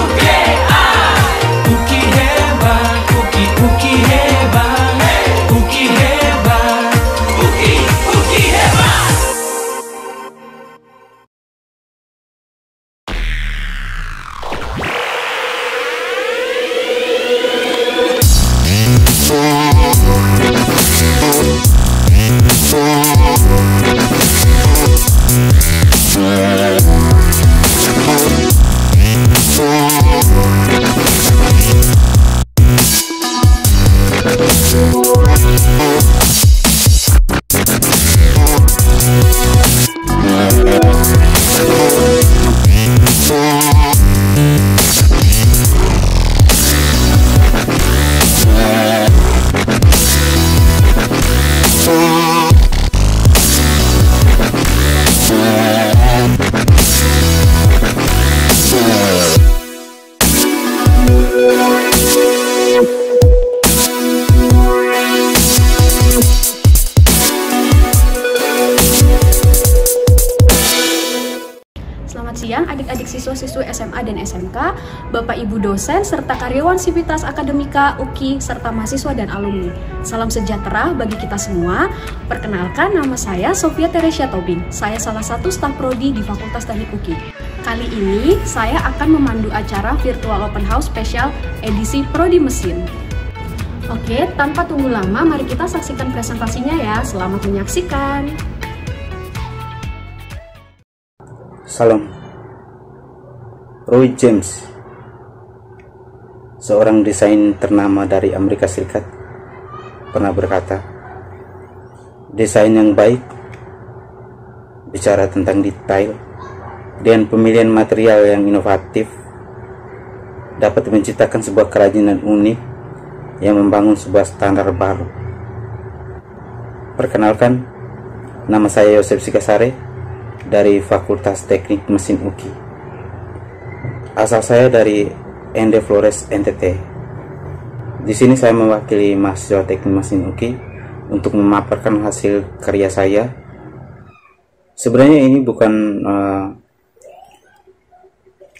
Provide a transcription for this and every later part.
Uki hebat, Uki hebat, Uki hebat, Uki hebat. Selamat siang adik-adik siswa-siswi SMA dan SMK, Bapak Ibu dosen, serta karyawan Sivitas Akademika, UKI, serta mahasiswa dan alumni. Salam sejahtera bagi kita semua. Perkenalkan, nama saya Sofia Teresia Tobing. Saya salah satu staf prodi di Fakultas Teknik UKI. Kali ini saya akan memandu acara Virtual Open House Spesial edisi Prodi Mesin. Oke, tanpa tunggu lama, mari kita saksikan presentasinya ya. Selamat menyaksikan. Salam. Roy James, seorang desain ternama dari Amerika Serikat, pernah berkata, desain yang baik bicara tentang detail dan pemilihan material yang inovatif dapat menciptakan sebuah kerajinan unik yang membangun sebuah standar baru. Perkenalkan, nama saya Yosef Sikasare dari Fakultas Teknik Mesin UKI. Asal saya dari Ende Flores, NTT. Di sini saya mewakili mahasiswa Teknik Mesin UKI untuk memaparkan hasil karya saya. Sebenarnya ini bukan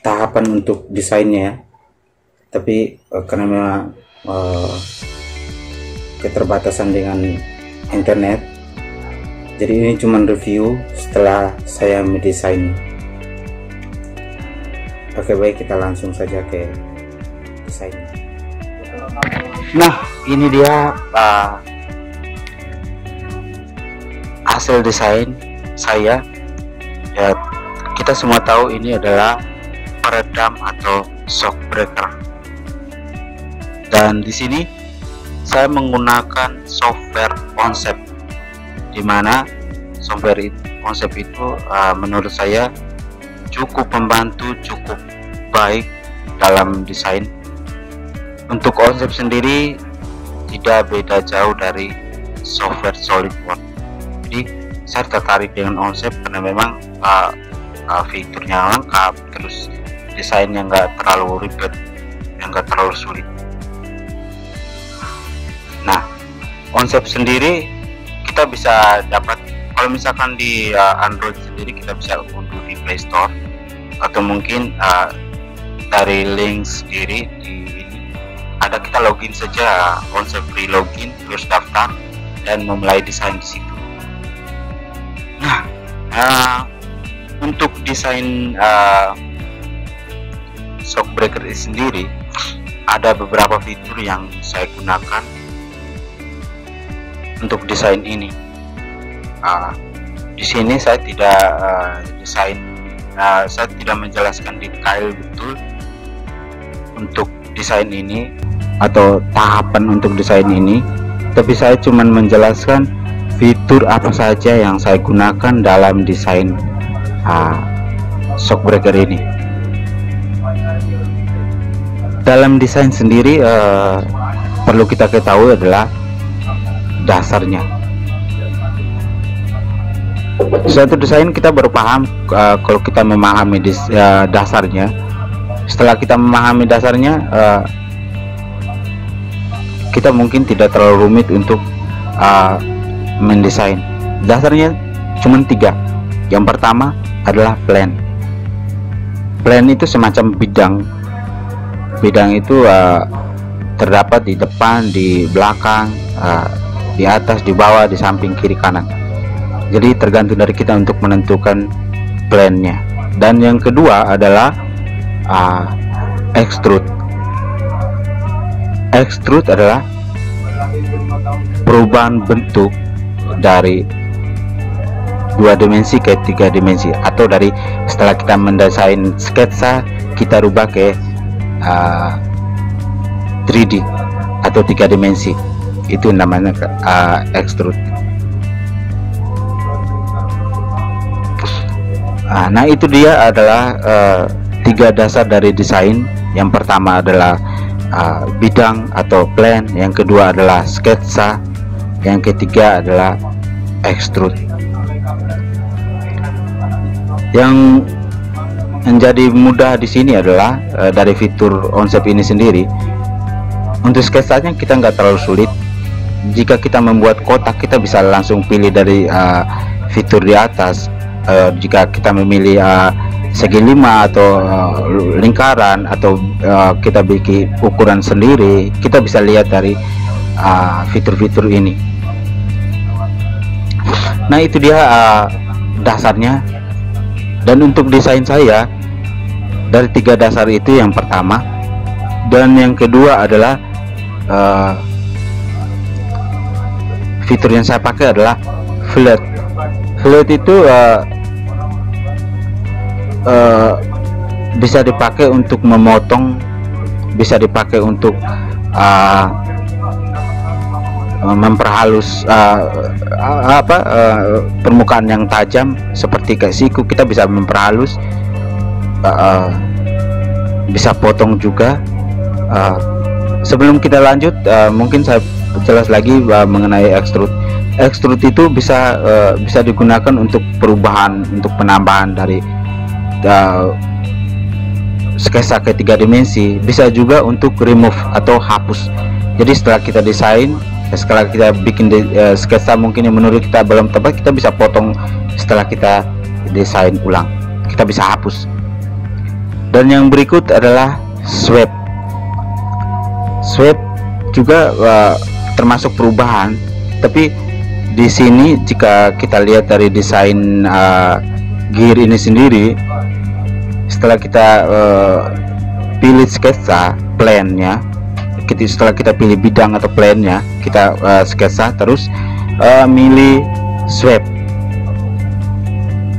tahapan untuk desainnya ya, tapi karena memang keterbatasan dengan internet, jadi ini cuma review setelah saya mendesain. Oke, baik, kita langsung saja ke desain. Nah, ini dia hasil desain saya. Ya, kita semua tahu ini adalah peredam atau shock breaker. Dan di sini saya menggunakan software konsep, di mana software konsep itu menurut saya cukup membantu, cukup baik dalam desain. Untuk konsep sendiri tidak beda jauh dari software SolidWorks. Jadi saya tertarik dengan konsep karena memang fiturnya lengkap, terus desainnya nggak terlalu ribet, yang nggak terlalu sulit. Nah, konsep sendiri kita bisa dapat, kalau misalkan di Android sendiri kita bisa unduh di Play Store, atau mungkin dari link sendiri di ini ada, kita login saja, konsep free login, terus daftar dan memulai desain di situ. Nah, untuk desain shockbreaker sendiri ada beberapa fitur yang saya gunakan untuk desain ini. Di sini saya tidak saya tidak menjelaskan detail betul untuk desain ini atau tahapan untuk desain ini, tapi saya cuma menjelaskan fitur apa saja yang saya gunakan dalam desain shockbreaker ini. Dalam desain sendiri perlu kita ketahui adalah dasarnya. Suatu desain kita baru paham kalau kita memahami dasarnya. Setelah kita memahami dasarnya, kita mungkin tidak terlalu rumit untuk mendesain. Dasarnya cuma 3. Yang pertama adalah plan. Plan itu semacam bidang bidang itu terdapat di depan, di belakang, di atas, di bawah, di samping, kiri, kanan. Jadi tergantung dari kita untuk menentukan plannya. Dan yang kedua adalah extrude. Extrude adalah perubahan bentuk dari 2 dimensi ke 3 dimensi, atau dari setelah kita mendesain sketsa kita rubah ke 3D atau 3 dimensi. Itu namanya extrude. Nah itu dia adalah 3 dasar dari desain. Yang pertama adalah bidang atau plan, yang kedua adalah sketsa, yang ketiga adalah extrude. Yang menjadi mudah di sini adalah dari fitur Onshape ini sendiri. Untuk sketsanya kita nggak terlalu sulit. Jika kita membuat kotak, kita bisa langsung pilih dari fitur di atas. Jika kita memilih segi 5 atau lingkaran, atau kita bikin ukuran sendiri, kita bisa lihat dari fitur-fitur ini. Nah itu dia dasarnya. Dan untuk desain saya dari 3 dasar itu yang pertama, dan yang kedua adalah fitur yang saya pakai adalah fillet. Fillet itu bisa dipakai untuk memotong, bisa dipakai untuk memperhalus permukaan yang tajam seperti kayak siku. Kita bisa memperhalus, bisa potong juga. Sebelum kita lanjut, mungkin saya jelas lagi mengenai extrude. Extrude itu bisa digunakan untuk perubahan, untuk penambahan dari sketsa ke 3 dimensi. Bisa juga untuk remove atau hapus. Jadi setelah kita desain, setelah kita bikin sketsa mungkin yang menurut kita belum tepat, kita bisa potong. Setelah kita desain ulang, kita bisa hapus. Dan yang berikut adalah sweep. Sweep juga termasuk perubahan, tapi di sini jika kita lihat dari desain gear ini sendiri, setelah kita pilih sketsa plannya, setelah kita pilih bidang atau plannya, kita sketsa terus milih sweep.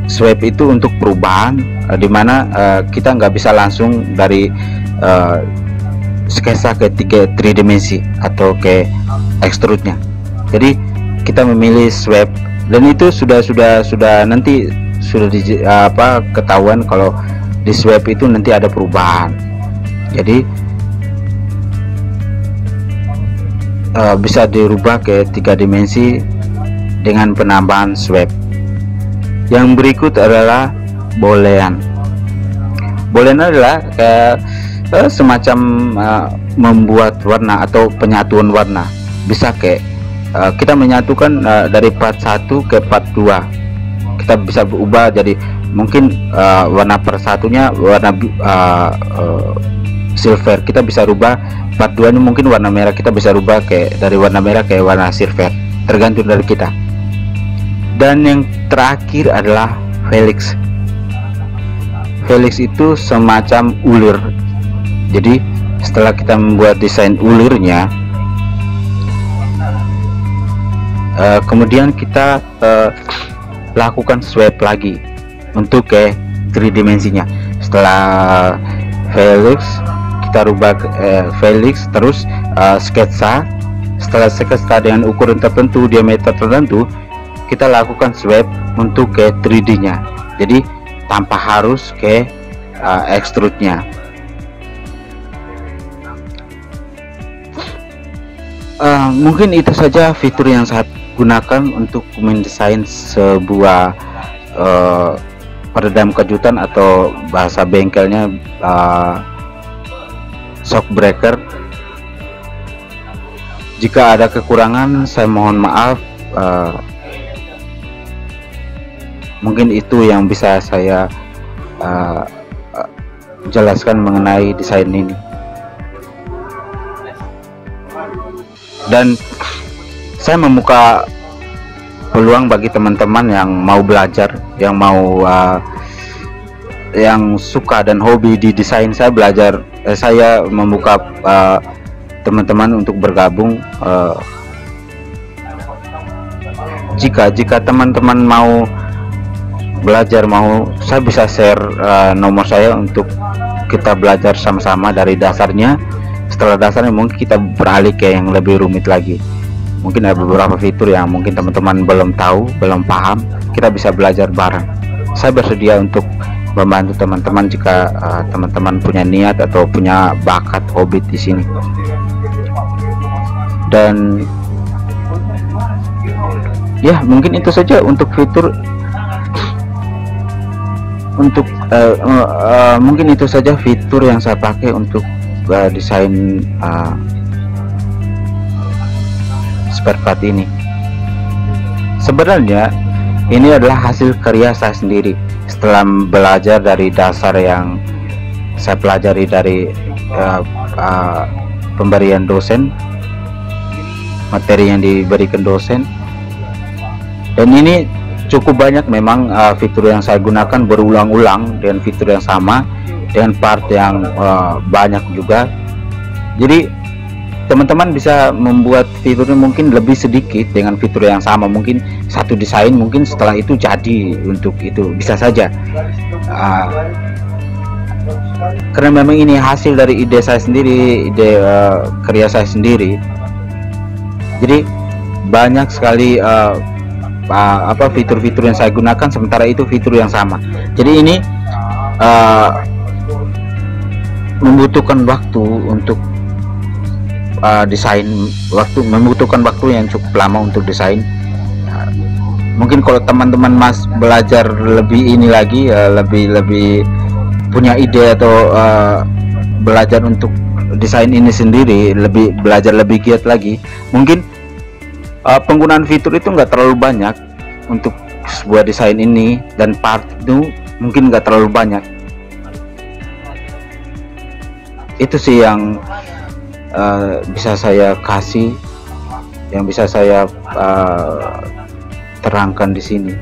Sweep itu untuk perubahan, dimana kita nggak bisa langsung dari sketsa ke 3 dimensi atau ke extrude-nya. Jadi kita memilih sweep, dan itu sudah nanti sudah ketahuan kalau di sweep itu nanti ada perubahan. Jadi bisa dirubah ke 3 dimensi dengan penambahan sweep. Yang berikut adalah boolean. Boolean adalah semacam membuat warna atau penyatuan warna. Bisa kita menyatukan dari part 1 ke part 2. Kita bisa berubah jadi mungkin warna per satunya warna silver, kita bisa rubah part 2 ini mungkin warna merah, kita bisa rubah dari warna merah ke warna silver, tergantung dari kita. Dan yang terakhir adalah helix. Helix itu semacam ulur. Jadi setelah kita membuat desain ulurnya, kemudian kita lakukan sweep lagi untuk ke 3 dimensinya. Setelah helix kita rubah helix, terus sketsa. Setelah sketsa dengan ukuran tertentu, diameter tertentu, kita lakukan sweep untuk ke 3D nya. Jadi tanpa harus ke extrude nya. Mungkin itu saja fitur yang saya gunakan untuk mendesain sebuah peredam kejutan atau bahasa bengkelnya shockbreaker. Jika ada kekurangan, saya mohon maaf. Mungkin itu yang bisa saya jelaskan mengenai desain ini. dan saya membuka peluang bagi teman-teman yang mau belajar, yang mau yang suka dan hobi di desain. Saya membuka teman-teman untuk bergabung. Jika teman-teman mau belajar, saya bisa share nomor saya untuk kita belajar sama-sama dari dasarnya. Setelah dasarnya mungkin kita beralih ke yang lebih rumit lagi. Mungkin ada beberapa fitur yang mungkin teman-teman belum tahu, belum paham, kita bisa belajar bareng. Saya bersedia untuk membantu teman-teman jika teman-teman punya niat atau punya bakat hobi di sini. Dan ya, mungkin itu saja untuk fitur. Mungkin itu saja fitur yang saya pakai untuk desain spare part ini. Sebenarnya ini adalah hasil karya saya sendiri setelah belajar dari dasar yang saya pelajari dari pemberian dosen, materi yang diberikan dosen. Dan ini cukup banyak memang fitur yang saya gunakan berulang-ulang dengan fitur yang sama, dengan part yang banyak juga. Jadi teman-teman bisa membuat fiturnya mungkin lebih sedikit dengan fitur yang sama, mungkin satu desain, mungkin setelah itu jadi untuk itu, bisa saja. Karena memang ini hasil dari ide saya sendiri, ide karya saya sendiri. Jadi banyak sekali fitur-fitur yang saya gunakan, sementara itu fitur yang sama. Jadi ini membutuhkan waktu untuk desain, membutuhkan waktu yang cukup lama untuk desain. Mungkin kalau teman-teman belajar lebih ini lagi, lebih punya ide atau belajar untuk desain ini sendiri, belajar lebih giat lagi, mungkin penggunaan fitur itu nggak terlalu banyak untuk sebuah desain ini, dan part itu mungkin nggak terlalu banyak. Itu sih yang bisa saya kasih, yang bisa saya terangkan di sini.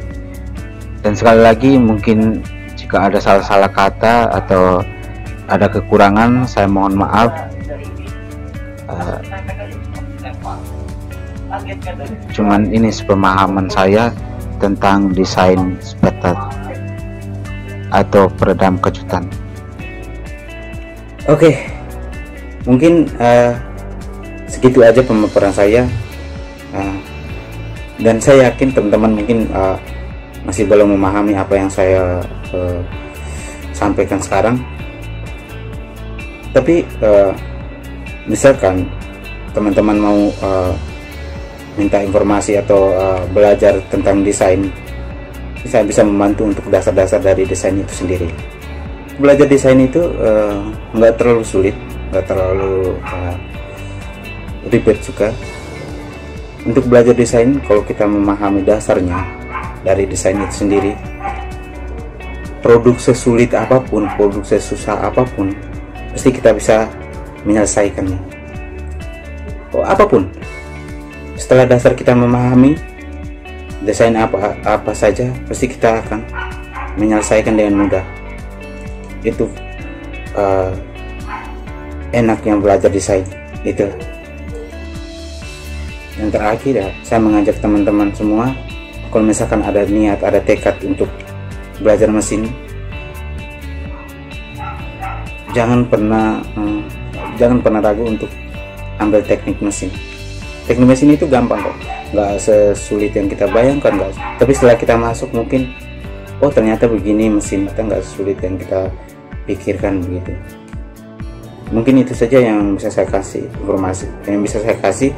Dan sekali lagi, mungkin jika ada salah-salah kata atau ada kekurangan, saya mohon maaf. Cuman ini sepemahaman saya tentang desain spare part atau peredam kejutan. Oke, mungkin segitu aja pemaparan saya, dan saya yakin teman-teman mungkin masih belum memahami apa yang saya sampaikan sekarang. Tapi misalkan teman-teman mau minta informasi atau belajar tentang desain, saya bisa membantu untuk dasar-dasar dari desain itu sendiri. Belajar desain itu nggak terlalu sulit, nggak terlalu ribet juga. Untuk belajar desain, kalau kita memahami dasarnya dari desain itu sendiri, produk sesulit apapun, produk sesusah apapun, pasti kita bisa menyelesaikannya. Apapun. Setelah dasar kita memahami desain apa saja, pasti kita akan menyelesaikan dengan mudah. Itu enaknya belajar desain itu. Yang terakhir ya, saya mengajak teman-teman semua, kalau misalkan ada niat, ada tekad untuk belajar mesin, jangan pernah ragu untuk ambil teknik mesin. Teknik mesin itu gampang kok, nggak sesulit yang kita bayangkan, guys. Tapi setelah kita masuk, mungkin ternyata begini mesin, kita nggak sesulit yang kita pikirkan begitu. Mungkin itu saja yang bisa saya kasih informasi, yang bisa saya kasih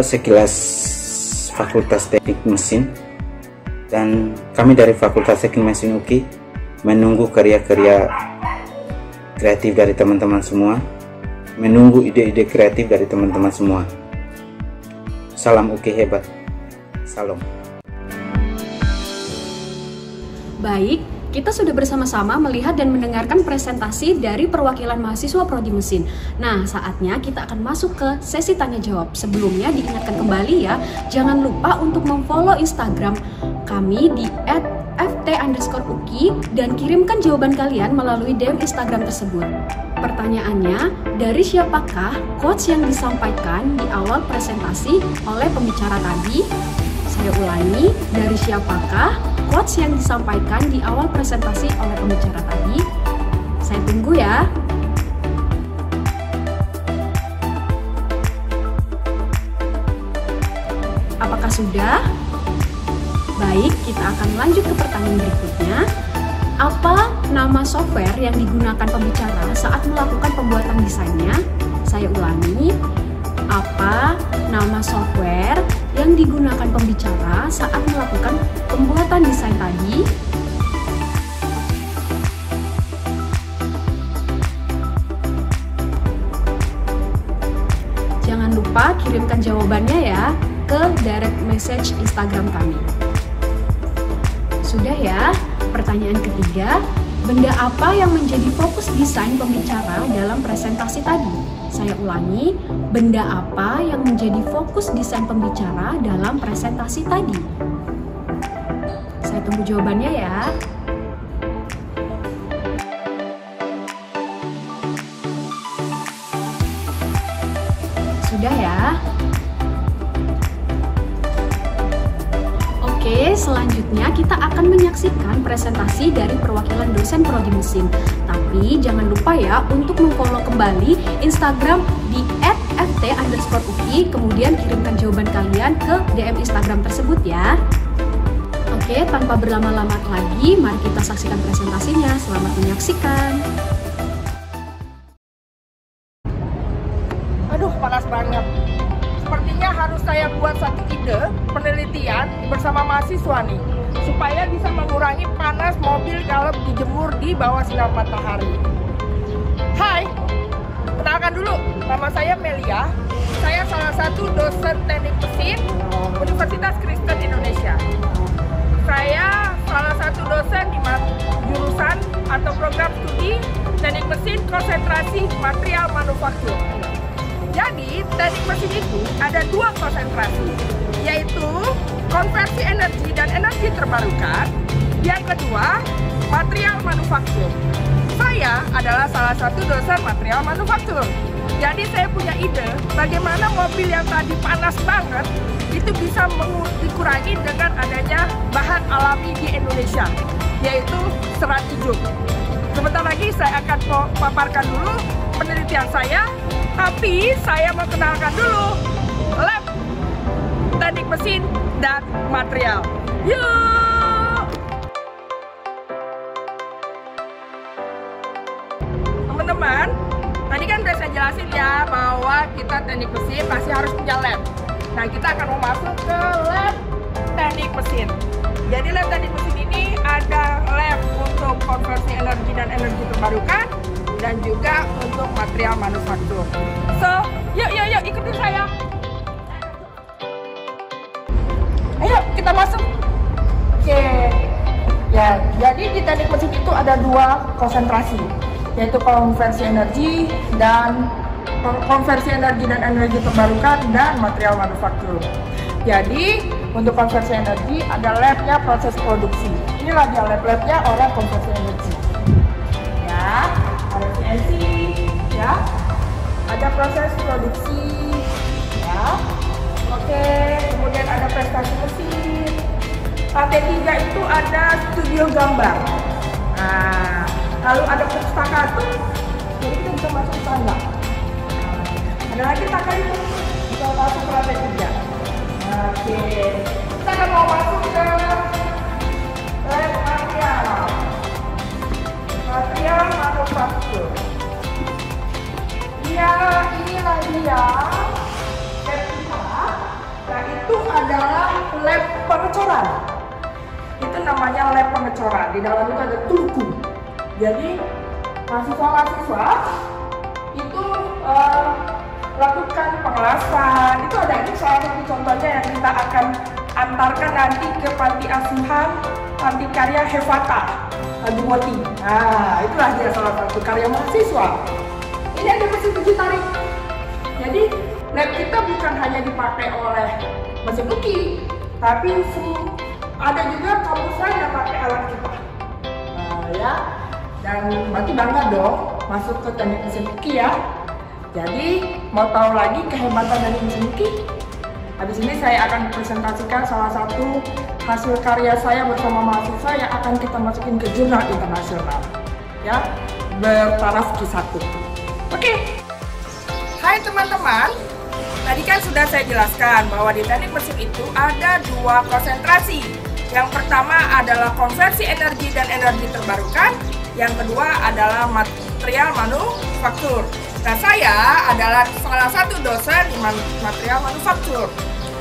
sekilas Fakultas Teknik Mesin. Dan kami dari Fakultas Teknik Mesin UKI menunggu karya-karya kreatif dari teman-teman semua, menunggu ide-ide kreatif dari teman-teman semua. Salam UKI hebat. Salam. Baik, kita sudah bersama-sama melihat dan mendengarkan presentasi dari perwakilan mahasiswa Prodi Mesin. Nah, saatnya kita akan masuk ke sesi tanya jawab. Sebelumnya diingatkan kembali ya, jangan lupa untuk memfollow Instagram kami di @ft_uki dan kirimkan jawaban kalian melalui DM Instagram tersebut. Pertanyaannya, dari siapakah quotes yang disampaikan di awal presentasi oleh pembicara tadi? Saya ulangi, dari siapakah quotes yang disampaikan di awal presentasi oleh pembicara tadi? Saya tunggu ya. Apakah sudah? Baik, kita akan lanjut ke pertanyaan berikutnya. Apa nama software yang digunakan pembicara saat melakukan pembuatan desainnya? Saya ulangi, apa nama software yang digunakan pembicara saat melakukan pembuatan desain tadi? Jangan lupa kirimkan jawabannya ya ke direct message Instagram kami. Sudah ya? Pertanyaan ketiga, benda apa yang menjadi fokus desain pembicara dalam presentasi tadi? Saya ulangi, benda apa yang menjadi fokus desain pembicara dalam presentasi tadi? Saya tunggu jawabannya ya. Sudah ya? Oke, selanjutnya kita akan menyaksikan presentasi dari perwakilan dosen Prodi Mesin. Tapi jangan lupa ya untuk memfollow kembali Instagram di @ft_uki, kemudian kirimkan jawaban kalian ke DM Instagram tersebut ya. Oke, tanpa berlama-lama lagi, mari kita saksikan presentasinya. Selamat menyaksikan. Aduh, panas banget. Sepertinya harus saya buat satu ide penelitian bersama mahasiswa nih, supaya bisa mengurangi panas mobil kalau dijemur di bawah sinar matahari. Hai, kenalkan dulu, nama saya Melia. Saya salah satu dosen teknik mesin Universitas Kristen Indonesia. Saya salah satu dosen di jurusan atau program studi teknik mesin konsentrasi material manufaktur. Jadi, teknik mesin itu ada dua konsentrasi, yaitu konversi energi dan energi terbarukan. Yang kedua, material manufaktur. Saya adalah salah satu dosen material manufaktur. Jadi saya punya ide bagaimana mobil yang tadi panas banget itu bisa dikurangi dengan adanya bahan alami di Indonesia, yaitu serat ijuk. Sebentar lagi saya akan paparkan dulu penelitian saya. Tapi saya mau kenalkan dulu lab teknik mesin dan material. Yuk! Teman-teman, tadi kan udah saya jelasin ya bahwa kita teknik mesin pasti harus punya lab. Nah, kita akan mau masuk ke lab teknik mesin. Jadi lab teknik mesin ini ada lab untuk konversi energi dan energi terbarukan, dan juga untuk material manufaktur. So, yuk ikutin saya. Ayo kita masuk. Oke. Ya, jadi di teknik mesin itu ada dua konsentrasi, yaitu konversi energi dan energi terbarukan dan material manufaktur. Jadi untuk konversi energi ada labnya proses produksi. Inilah dia lab-labnya orang konversi energi. Ya. Ada CNC, ya, ada proses produksi, ya, oke, kemudian ada prestasi mesin. Lantai 3 itu ada studio gambar. Nah, lalu ada pustaka tuh, jadi kita bisa masuk ke sana. Ada lagi taka itu, bisa masuk ke lantai 3. Oke, kita akan mau masuk ke lab material manufaktur. Ya, inilah dia lab kita. Nah, itu adalah lab pengecoran. Itu namanya lab pengecoran. Di dalam itu ada tungku. Jadi mahasiswa-mahasiswa itu lakukan pengelasan. Itu ada ini salah satu contohnya yang kita akan antarkan nanti ke panti asuhan Panti Karya Hefata. Aduwati. Nah, itulah dia salah satu karya mahasiswa. Ini ada mesin uji tarik. Jadi lab kita bukan hanya dipakai oleh mesin uki, tapi ada juga kampus lain yang pakai alat kita. Ya, dan berarti bangga dong masuk ke teknik mesin uki ya. Jadi mau tahu lagi kehebatan dari mesin uki? Habis ini saya akan presentasikan salah satu hasil karya saya bersama mahasiswa yang akan kita masukin ke jurnal internasional. Ya, bertaraf Q1. Oke. Hai teman-teman, tadi kan sudah saya jelaskan bahwa di teknik mesin itu ada 2 konsentrasi. Yang pertama adalah konversi energi dan energi terbarukan. Yang kedua adalah material manufaktur. Nah, saya adalah salah satu dosen di material manufaktur.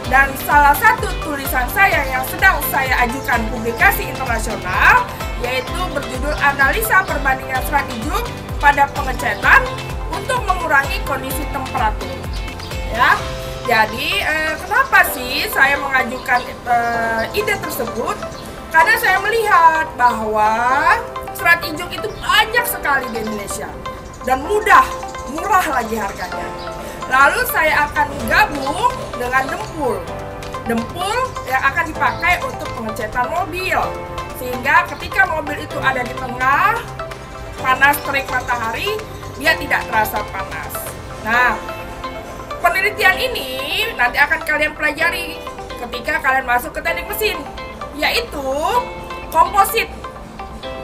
Dan salah satu tulisan saya yang sedang saya ajukan publikasi internasional yaitu berjudul Analisa Perbandingan Serat Ijuk pada Pengecetan untuk mengurangi kondisi temperatur. Ya, jadi kenapa sih saya mengajukan ide tersebut? Karena saya melihat bahwa serat ijuk itu banyak sekali di Indonesia dan murah lagi harganya. Lalu saya akan gabung dengan dempul yang akan dipakai untuk pengecetan mobil, sehingga ketika mobil itu ada di tengah panas terik matahari, dia tidak terasa panas. Nah, penelitian ini nanti akan kalian pelajari ketika kalian masuk ke teknik mesin, yaitu komposit.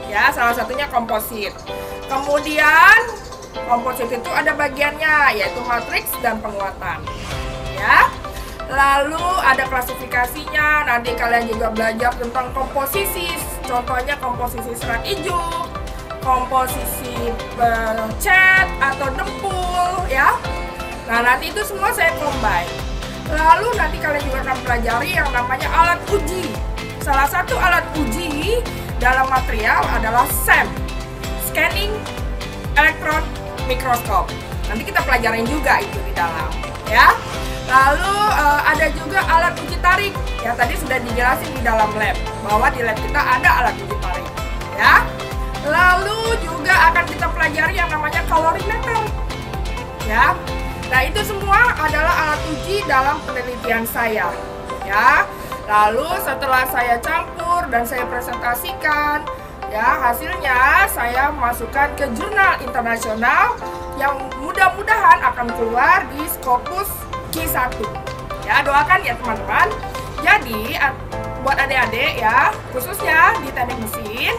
Ya, salah satunya komposit. Kemudian komposit itu ada bagiannya yaitu matriks dan penguatan. Ya. Lalu ada klasifikasinya. Nanti kalian juga belajar tentang komposisi. Contohnya komposisi serat ijuk, komposisi cat atau dempul, ya. Nah, nanti itu semua saya combine. Lalu nanti kalian juga akan pelajari yang namanya alat uji. Salah satu alat uji dalam material adalah SEM, Scanning Electron Microscope. Nanti kita pelajarin juga itu di dalam, ya. Lalu ada juga alat uji tarik yang tadi sudah dijelasin di dalam lab, bahwa di lab kita ada alat uji tarik, ya. Lalu juga akan kita pelajari yang namanya kalorimeter, ya. Nah, itu semua adalah alat uji dalam penelitian saya, ya. Lalu setelah saya campur dan saya presentasikan, ya, hasilnya saya masukkan ke jurnal internasional yang mudah-mudahan akan keluar di Scopus Q1. Ya, doakan ya teman-teman. Jadi buat adik-adik ya, khususnya di teknik mesin,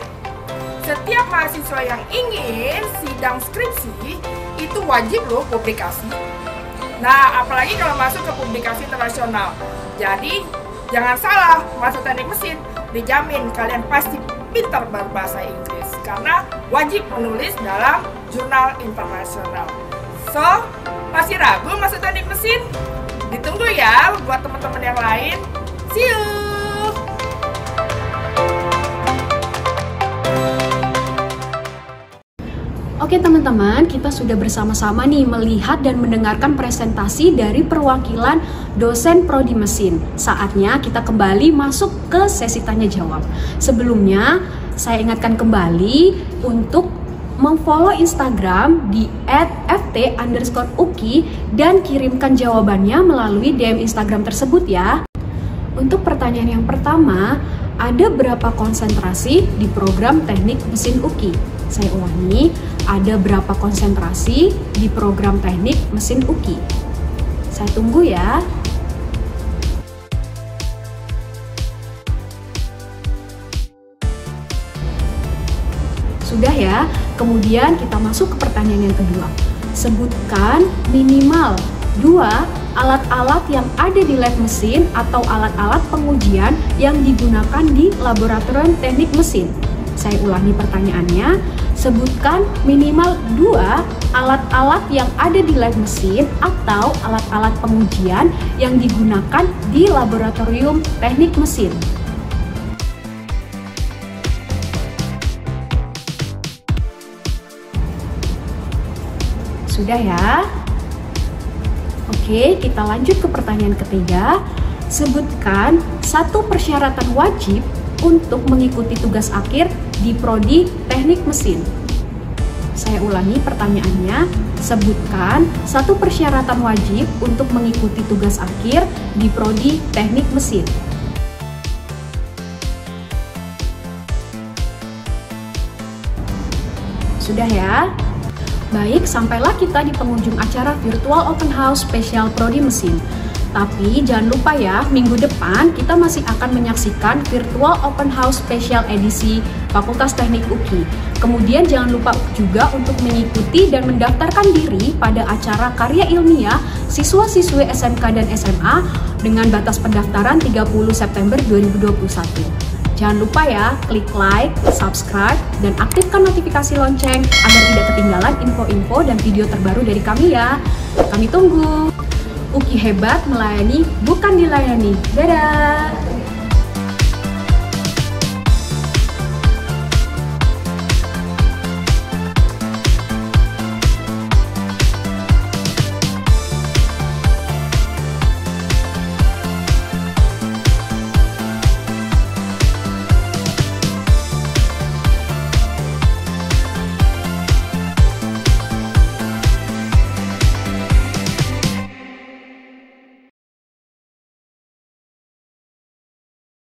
setiap mahasiswa yang ingin sidang skripsi itu wajib loh publikasi. Nah, apalagi kalau masuk ke publikasi internasional. Jadi jangan salah, masuk teknik mesin dijamin kalian pasti pintar berbahasa Inggris karena wajib menulis dalam jurnal internasional. So, masih ragu masuk teknik mesin? Ditunggu ya buat teman-teman yang lain. See you! Oke teman-teman, kita sudah bersama-sama nih melihat dan mendengarkan presentasi dari perwakilan dosen prodi mesin. Saatnya kita kembali masuk ke sesi tanya jawab. Sebelumnya, saya ingatkan kembali untuk memfollow Instagram di @ft_uki dan kirimkan jawabannya melalui DM Instagram tersebut ya. Untuk pertanyaan yang pertama, ada berapa konsentrasi di program teknik mesin UKI? Saya ulangi, ada berapa konsentrasi di program teknik mesin UKI? Saya tunggu ya. Sudah ya, kemudian kita masuk ke pertanyaan yang kedua. Sebutkan minimal 2 alat-alat yang ada di lab mesin atau alat-alat pengujian yang digunakan di laboratorium teknik mesin. Saya ulangi pertanyaannya, sebutkan minimal 2 alat-alat yang ada di lab mesin atau alat-alat pengujian yang digunakan di laboratorium teknik mesin. Sudah ya? Oke, kita lanjut ke pertanyaan ketiga. Sebutkan 1 persyaratan wajib untuk mengikuti tugas akhir di Prodi Teknik Mesin? Saya ulangi pertanyaannya, sebutkan satu persyaratan wajib untuk mengikuti tugas akhir di Prodi Teknik Mesin. Sudah ya? Baik, sampailah kita di penghujung acara Virtual Open House spesial Prodi Mesin. Tapi jangan lupa ya, minggu depan kita masih akan menyaksikan Virtual Open House spesial edisi Fakultas Teknik UKI. Kemudian jangan lupa juga untuk mengikuti dan mendaftarkan diri pada acara karya ilmiah siswa-siswi SMK dan SMA dengan batas pendaftaran 30 September 2021. Jangan lupa ya, klik like, subscribe, dan aktifkan notifikasi lonceng agar tidak ketinggalan info-info dan video terbaru dari kami ya. Kami tunggu. UKI hebat melayani, bukan dilayani. Dadah!